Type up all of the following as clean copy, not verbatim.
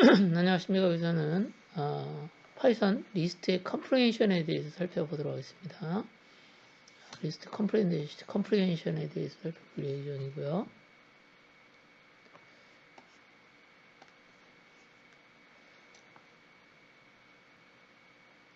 안녕하십니까. 여기서는 파이썬 리스트의 컴프리헨션에 대해서 살펴보도록 하겠습니다. 리스트 컴프리헨션에 대해서 살펴볼 예정이고요.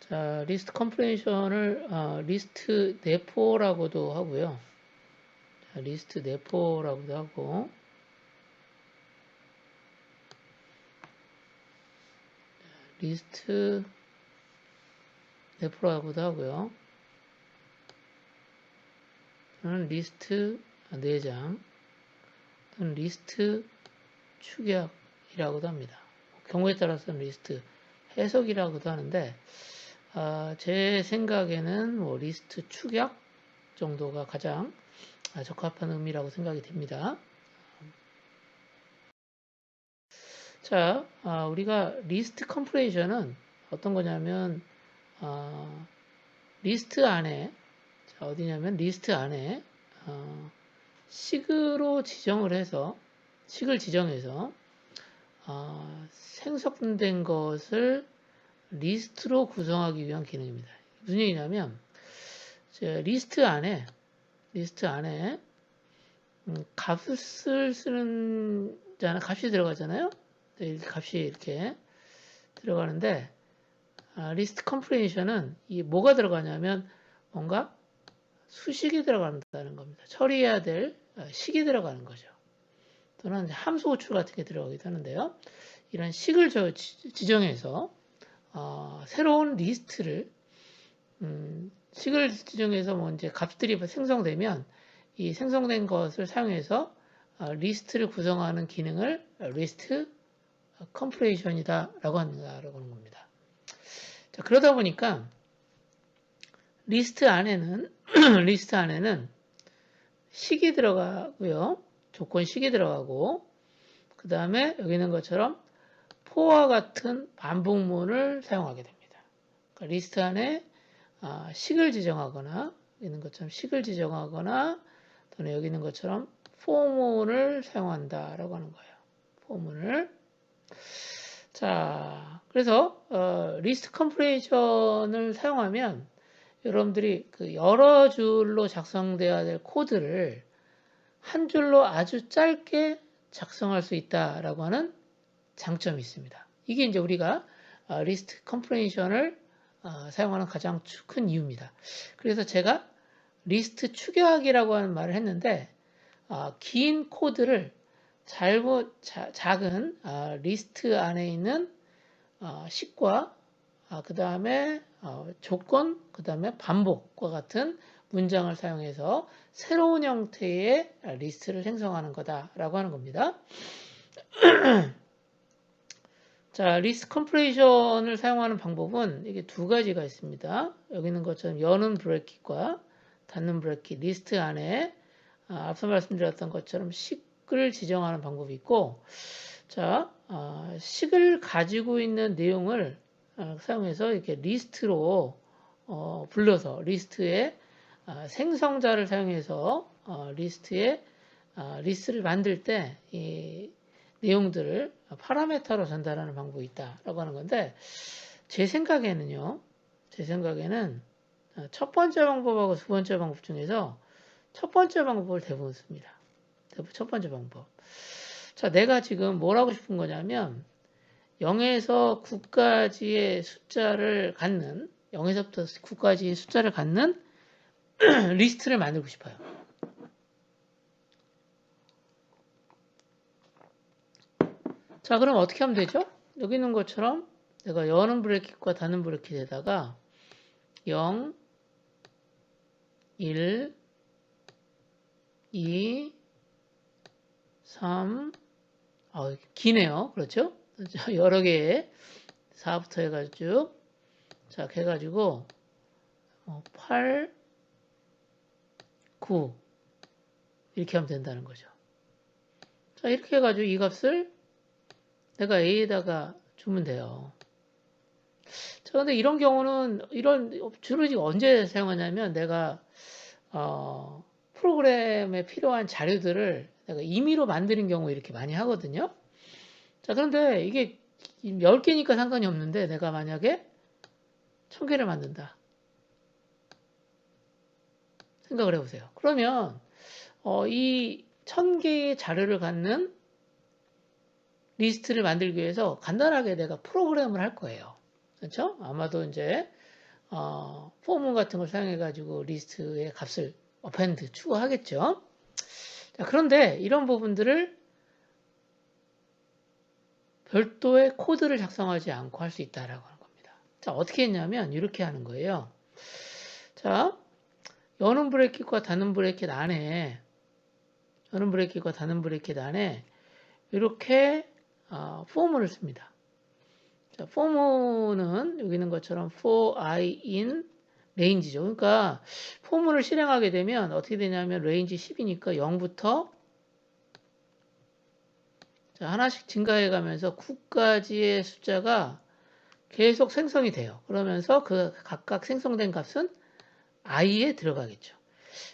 자, 리스트 컴프리헨션을 리스트 내포라고도 하고요. 자, 리스트 내포라고도 하고, 리스트 내포라고도 하고요. 또는 리스트 내장, 또는 리스트 축약이라고도 합니다. 경우에 따라서는 리스트 해석이라고도 하는데, 제 생각에는 리스트 축약 정도가 가장 적합한 의미라고 생각이 됩니다. 자, 우리가 리스트 컴프레이션은 어떤 거냐면, 리스트 안에, 자, 어디냐면 리스트 안에, 식으로 지정을 해서, 식을 지정해서, 생성된 것을 리스트로 구성하기 위한 기능입니다. 무슨 얘기냐면, 리스트 안에 값을 쓰는 값이 들어가잖아요. 값이 이렇게 들어가는데 리스트 컴프레hension은 이 뭐가 들어가냐면 뭔가 수식이 들어간다는 겁니다. 처리해야 될 식이 들어가는 거죠. 또는 함수 호출 같은 게 들어가기도 하는데요. 이런 식을 지정해서 새로운 리스트를 식을 지정해서 뭐 이제 값들이 생성되면 이 생성된 것을 사용해서 리스트를 구성하는 기능을 리스트 컴프레이션이다라고 하는 겁니다. 자, 그러다 보니까 리스트 안에는 식이 들어가고요. 조건식이 들어가고 그 다음에 여기 있는 것처럼 for와 같은 반복문을 사용하게 됩니다. 그러니까 리스트 안에 식을 지정하거나 있는 것처럼 식을 지정하거나 또는 여기 있는 것처럼 for문을 사용한다라고 하는 거예요. for문을. 자, 그래서 리스트 컴프레이션을 사용하면 여러분들이 그 여러 줄로 작성되어야 될 코드를 한 줄로 아주 짧게 작성할 수 있다라고 하는 장점이 있습니다. 이게 이제 우리가 리스트 컴프레이션을 사용하는 가장 큰 이유입니다. 그래서 제가 리스트 축약이라고 하는 말을 했는데 긴 코드를 작은 리스트 안에 있는 식과 그 다음에 조건, 그 다음에 반복과 같은 문장을 사용해서 새로운 형태의 리스트를 생성하는 거다라고 하는 겁니다. 자, 리스트 컴프레이션을 사용하는 방법은 이게 두 가지가 있습니다. 여기 있는 것처럼 여는 브래킷과 닫는 브래킷, 리스트 안에 앞서 말씀드렸던 것처럼 식을 지정하는 방법이 있고, 자, 식을 가지고 있는 내용을 사용해서 이렇게 리스트로 불러서 리스트의 생성자를 사용해서 리스트를 만들 때 이 내용들을 파라메터로 전달하는 방법이 있다라고 하는 건데 제 생각에는 첫 번째 방법하고 두 번째 방법 중에서 첫 번째 방법을 대부분 씁니다. 첫 번째 방법. 자, 내가 지금 뭘 하고 싶은 거냐면 0에서 9까지의 숫자를 갖는 0에서부터 9까지의 숫자를 갖는 리스트를 만들고 싶어요. 자, 그럼 어떻게 하면 되죠? 여기 있는 것처럼 내가 여는 브래킷과 닫는 브래킷에다가 0, 1, 2, 3, 기네요. 그렇죠? 여러 개의 4부터 해가지고 자, 해가지고 8, 9 이렇게 하면 된다는 거죠. 자, 이렇게 해가지고 이 값을 내가 A에다가 주면 돼요. 자, 근데 이런 경우는 주로 언제 사용하냐면 내가 프로그램에 필요한 자료들을 내가 임의로 만드는 경우 이렇게 많이 하거든요. 자, 그런데 이게 10개니까 상관이 없는데 내가 만약에 1000개를 만든다. 생각을 해보세요. 그러면 이 1000개의 자료를 갖는 리스트를 만들기 위해서 간단하게 내가 프로그램을 할 거예요. 그렇죠? 아마도 이제 포문 같은 걸 사용해 가지고 리스트의 값을 append 추가하겠죠. 자, 그런데 이런 부분들을 별도의 코드를 작성하지 않고 할 수 있다라고 하는 겁니다. 자, 어떻게 했냐면 이렇게 하는 거예요. 자, 여는 브래킷과 닫는 브래킷 안에 이렇게 포문을 씁니다. 자, 포문은 여기 있는 것처럼 for i in range죠. 그러니까 포문을 실행하게 되면 어떻게 되냐면 range 10이니까 0부터 자, 하나씩 증가해 가면서 9까지의 숫자가 계속 생성이 돼요. 그러면서 그 각각 생성된 값은 i에 들어가겠죠.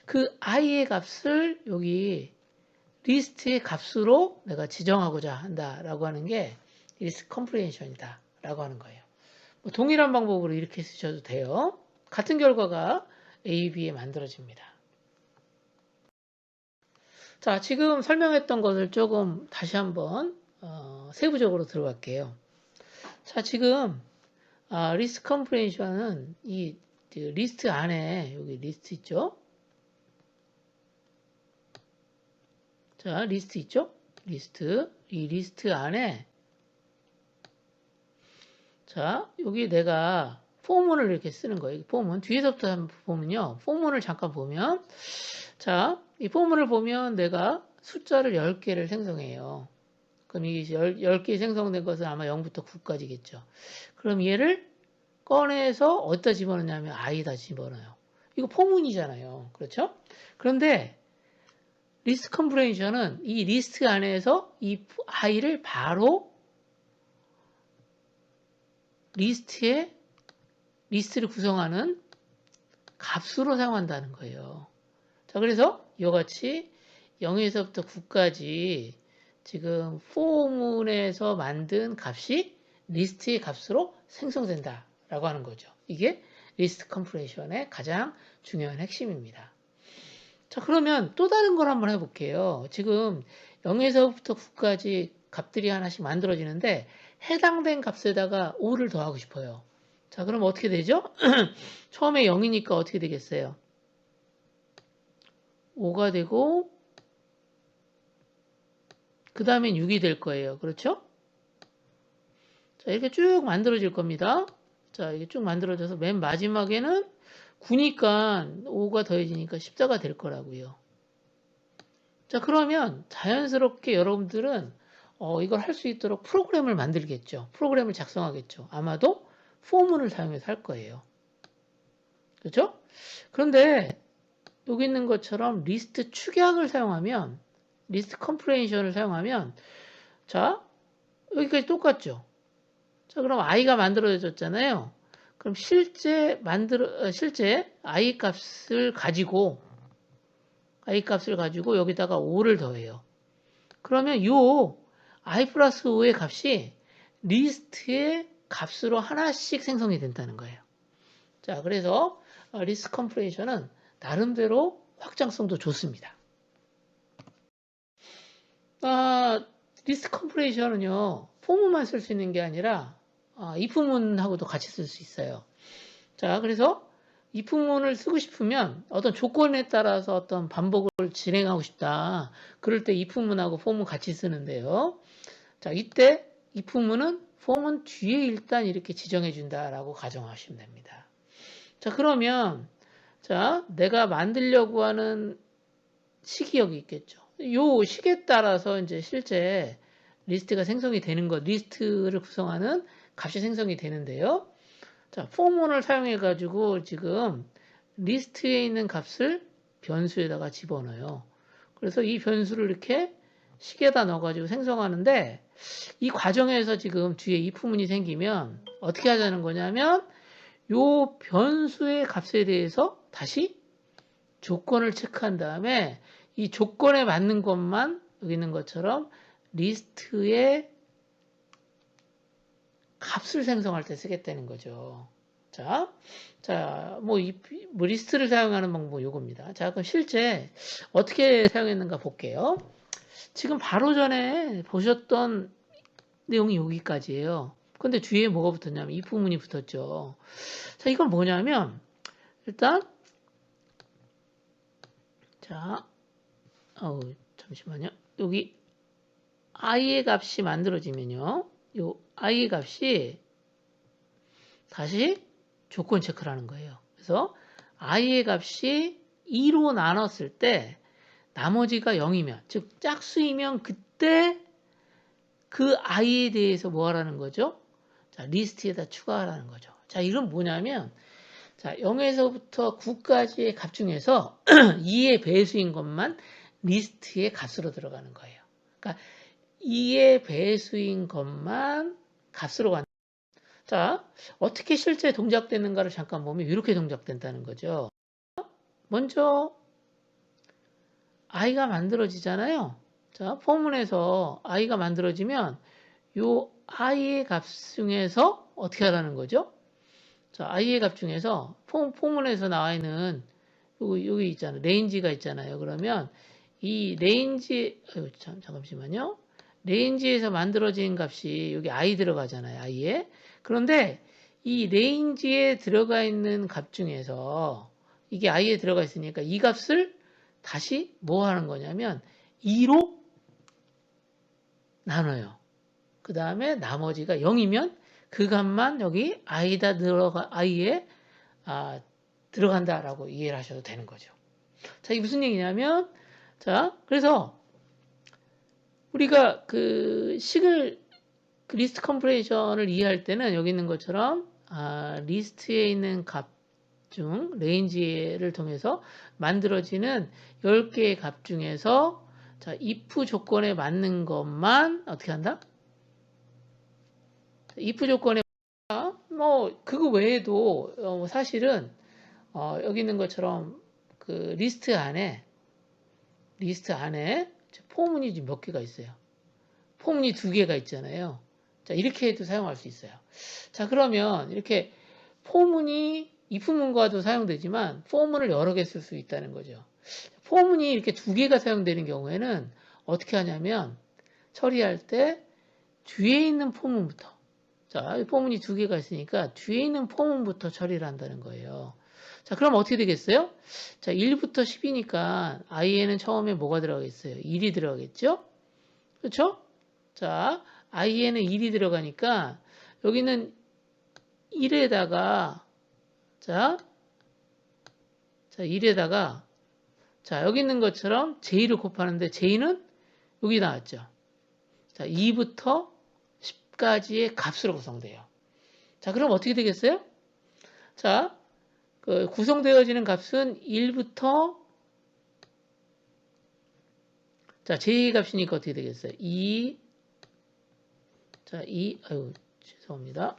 그 i의 값을 여기 리스트의 값으로 내가 지정하고자 한다라고 하는 게 리스트 컴프레hension이다 라고 하는 거예요. 뭐 동일한 방법으로 이렇게 쓰셔도 돼요. 같은 결과가 A, B에 만들어집니다. 자, 지금 설명했던 것을 조금 다시 한번 세부적으로 들어갈게요. 자, 지금 리스트 컴프레hension은 이 리스트 안에 여기 리스트 있죠? 자, 리스트 있죠? 이 리스트 안에 자, 여기 내가 포문을 이렇게 쓰는 거예요. 포문 뒤에서부터 한번 보면요. 포문을 잠깐 보면 자, 이 포문을 보면 내가 숫자를 10개를 생성해요. 그럼 이게 10개 생성된 것은 아마 0부터 9까지겠죠. 그럼 얘를 꺼내서 어디다 집어넣냐면 i다 집어넣어요. 이거 포문이잖아요. 그렇죠? 그런데 리스트 컴프레hension은 이 리스트 안에서 이 i를 바로 리스트를 구성하는 값으로 사용한다는 거예요. 자, 그래서 이와 같이 0에서부터 9까지 지금 포문에서 만든 값이 리스트의 값으로 생성된다라고 하는 거죠. 이게 리스트 컴프레hension의 가장 중요한 핵심입니다. 자, 그러면 또 다른 걸 한번 해볼게요. 지금 0에서부터 9까지 값들이 하나씩 만들어지는데 해당된 값에다가 5를 더하고 싶어요. 자, 그럼 어떻게 되죠? 처음에 0이니까 어떻게 되겠어요? 5가 되고 그 다음엔 6이 될 거예요. 그렇죠? 자, 이렇게 쭉 만들어질 겁니다. 자, 이게 쭉 만들어져서 맨 마지막에는 9니까 5가 더해지니까 14가 될 거라고요. 자, 그러면 자연스럽게 여러분들은 이걸 할 수 있도록 프로그램을 만들겠죠. 프로그램을 작성하겠죠. 아마도 포문을 사용해서 할 거예요. 그렇죠? 그런데 여기 있는 것처럼 리스트 축약을 사용하면 리스트 컴프레hension을 사용하면 자, 여기까지 똑같죠. 자, 그럼 i가 만들어졌잖아요. 그럼 실제 i 값을 가지고 여기다가 5를 더해요. 그러면 요 i 플러스 5의 값이 리스트의 값으로 하나씩 생성이 된다는 거예요. 자, 그래서 리스트 컴프레hension은 나름대로 확장성도 좋습니다. 리스트 컴프레hension은요, 포문만 쓸 수 있는 게 아니라 if문하고도 같이 쓸 수 있어요. 자, 그래서 if문을 쓰고 싶으면 어떤 조건에 따라서 어떤 반복을 진행하고 싶다. 그럴 때 if문하고 for문 같이 쓰는데요. 자, 이때 if문은 form은 뒤에 일단 이렇게 지정해 준다라고 가정하시면 됩니다. 자, 그러면 자, 내가 만들려고 하는 식이 여기 있겠죠. 요 식에 따라서 이제 실제 리스트가 생성이 되는 것, 리스트를 구성하는 값이 생성이 되는데요. 자, 포문을 사용해 가지고 지금 리스트에 있는 값을 변수에다가 집어넣어요. 그래서 이 변수를 이렇게 식에다 넣어가지고 생성하는데 이 과정에서 지금 뒤에 if문이 생기면 어떻게 하자는 거냐면 요 변수의 값에 대해서 다시 조건을 체크한 다음에 이 조건에 맞는 것만 여기 있는 것처럼 리스트에 값을 생성할 때 쓰겠다는 거죠. 뭐 리스트를 사용하는 방법 요겁니다. 자, 그럼 실제 어떻게 사용했는가 볼게요. 지금 바로 전에 보셨던 내용이 여기까지예요. 근데 뒤에 뭐가 붙었냐면 이 부분이 붙었죠. 자, 이건 뭐냐면 일단 자, 잠시만요. 여기 i의 값이 만들어지면요. 요 i의 값이 다시 조건 체크를 하는 거예요. 그래서 i의 값이 2로 나눴을 때 나머지가 0이면 즉 짝수이면 그때 그 i에 대해서 뭐 하라는 거죠? 자, 리스트에다 추가하라는 거죠. 자, 이건 뭐냐면 자, 0에서부터 9까지의 값 중에서 2의 배수인 것만 리스트의 값으로 들어가는 거예요. 그러니까 2의 배수인 것만 값으로 가는. 자, 어떻게 실제 동작되는가를 잠깐 보면 이렇게 동작된다는 거죠. 먼저 i가 만들어지잖아요. 자, 포문에서 i가 만들어지면 요 i의 값 중에서 어떻게 하라는 거죠? 자, i의 값 중에서 포문에서 나와 있는 여기 있잖아요. 레인지가 있잖아요. 그러면 이 레인지 잠깐만요. 레인지에서 만들어진 값이 여기 i 들어가잖아요. i에. 그런데 이 레인지에 들어가 있는 값 중에서 이게 i에 들어가 있으니까 이 값을 다시 뭐 하는 거냐면 2로 나눠요. 그 다음에 나머지가 0이면 그 값만 여기 i에 들어간다라고 이해를 하셔도 되는 거죠. 자, 이게 무슨 얘기냐면 자, 그래서 우리가 그 리스트 컴프레이션을 이해할 때는 여기 있는 것처럼 리스트에 있는 값 중 레인지를 통해서 만들어지는 10개의 값 중에서 자, if 조건에 맞는 것만 어떻게 한다? if 조건에 뭐 그거 외에도 사실은 여기 있는 것처럼 그 리스트 안에 포문이 몇 개가 있어요. 포문이 2개가 있잖아요. 자, 이렇게 해도 사용할 수 있어요. 자, 그러면 이렇게 포문이 if문과도 사용되지만 포문을 여러 개 쓸 수 있다는 거죠. 포문이 이렇게 2개가 사용되는 경우에는 어떻게 하냐면 처리할 때 뒤에 있는 포문부터 자, 포문이 2개가 있으니까 뒤에 있는 포문부터 처리를 한다는 거예요. 자, 그럼 어떻게 되겠어요? 자, 1부터 10이니까 i에는 처음에 뭐가 들어가겠어요? 1이 들어가겠죠? 그렇죠? 자, i에는 1이 들어가니까 여기는 1에다가 자 1에다가 자, 여기 있는 것처럼 j를 곱하는데 j는 여기 나왔죠. 자, 2부터 10까지의 값으로 구성돼요. 자, 그럼 어떻게 되겠어요? 자, 그 구성되어지는 값은 1부터 자, j 값이니까 어떻게 되겠어요? 2 자, 2 아유, 죄송합니다.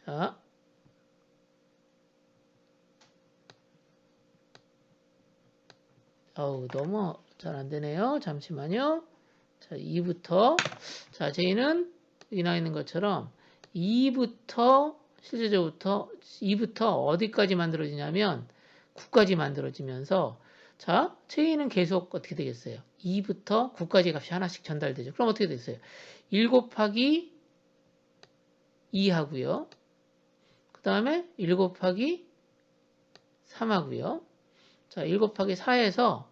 자, 너무 잘 안 되네요. 잠시만요. 자, 2부터 자, j는 여기 나와 있는 것처럼 2부터 실제적부터 2부터 어디까지 만들어지냐면 9까지 만들어지면서 자, j는 계속 어떻게 되겠어요? 2부터 9까지 값이 하나씩 전달되죠. 그럼 어떻게 됐어요? 1 곱하기 2 하고요. 그 다음에 1 곱하기 3 하고요. 자, 1 곱하기 4에서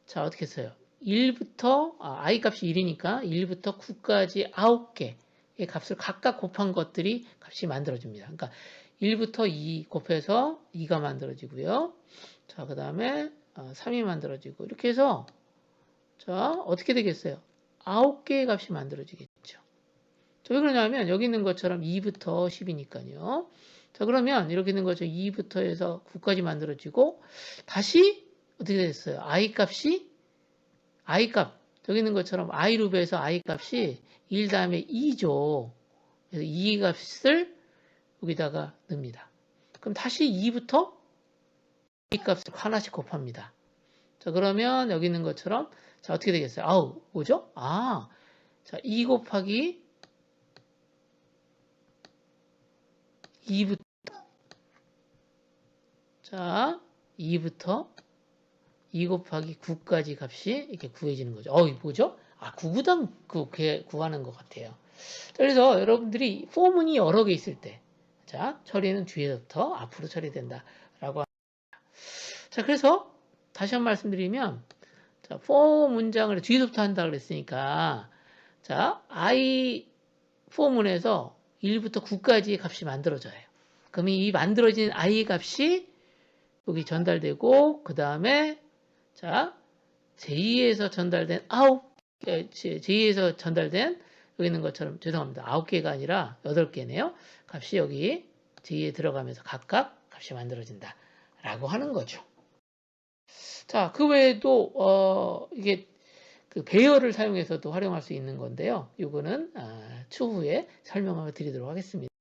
자, 어떻게 했어요? 1부터 i 값이 1이니까 1부터 9까지 9개의 값을 각각 곱한 것들이 값이 만들어집니다. 그러니까 1부터 2 곱해서 2가 만들어지고요. 자, 그 다음에 3이 만들어지고 이렇게 해서 자, 어떻게 되겠어요? 9개의 값이 만들어지겠죠. 자, 왜 그러냐면 여기 있는 것처럼 2부터 10이니까요. 자, 그러면 이렇게 있는 것처럼 2부터 해서 9까지 만들어지고 다시 어떻게 됐어요? i 값 여기 있는 것처럼 i 루프에서 i 값이 1 다음에 2죠. 그래서 2 값을 여기다가 넣습니다. 그럼 다시 2부터 이 값을 하나씩 곱합니다. 자, 그러면 여기 있는 것처럼 자, 어떻게 되겠어요? 아우, 뭐죠? 자, 2 곱하기 2부터, 자, 2부터 2 곱하기 9까지 값이 이렇게 구해지는 거죠. 이게 뭐죠? 9구단 구하는 것 같아요. 그래서 여러분들이 포문이 여러 개 있을 때, 자, 처리는 뒤에서부터 앞으로 처리된다라고 합니다. 자, 그래서 다시 한번 말씀드리면, 자, for 문장을 뒤에서부터 한다 그랬으니까, 자, I 포문에서 1부터 9까지의 값이 만들어져요. 그럼 이 만들어진 I 값이 여기 전달되고, 그 다음에, 자, 제2에서 전달된 제2에서 전달된 여기 있는 것처럼 죄송합니다. 9개가 아니라 8개네요. 값이 여기 제2에 들어가면서 각각 값이 만들어진다 라고 하는 거죠. 자, 그 외에도 이게 그 배열을 사용해서도 활용할 수 있는 건데요. 이거는 추후에 설명을 드리도록 하겠습니다.